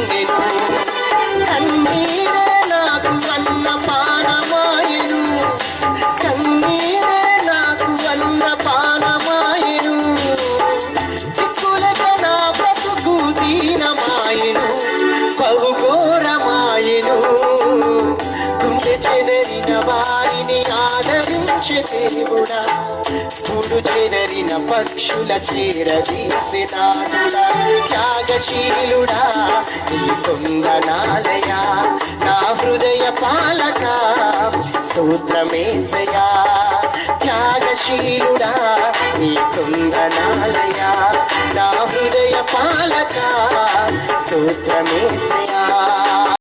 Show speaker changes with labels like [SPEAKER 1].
[SPEAKER 1] పొందెను కన్నీరే నాకు అన్న పానమాయెను కన్నీరే నాకు అన్న పానమాయెను దిక్కులక నా బ్రతుకు దీనమాయెను బహుఘోరమాయెను గుండె చెదరిన వారిని ఆదరించే దేవుడా గూడు చెదరిన పక్షుల చేరదీసినాడుడా త్యాగశీలుడా నీ కొందనాలయా నా హృదయ పాలక స్తోత్రమేసయా త్యాగశీలుడా నీ కొందనాలయా నా హృదయ పాలక స్తోత్రమేసయా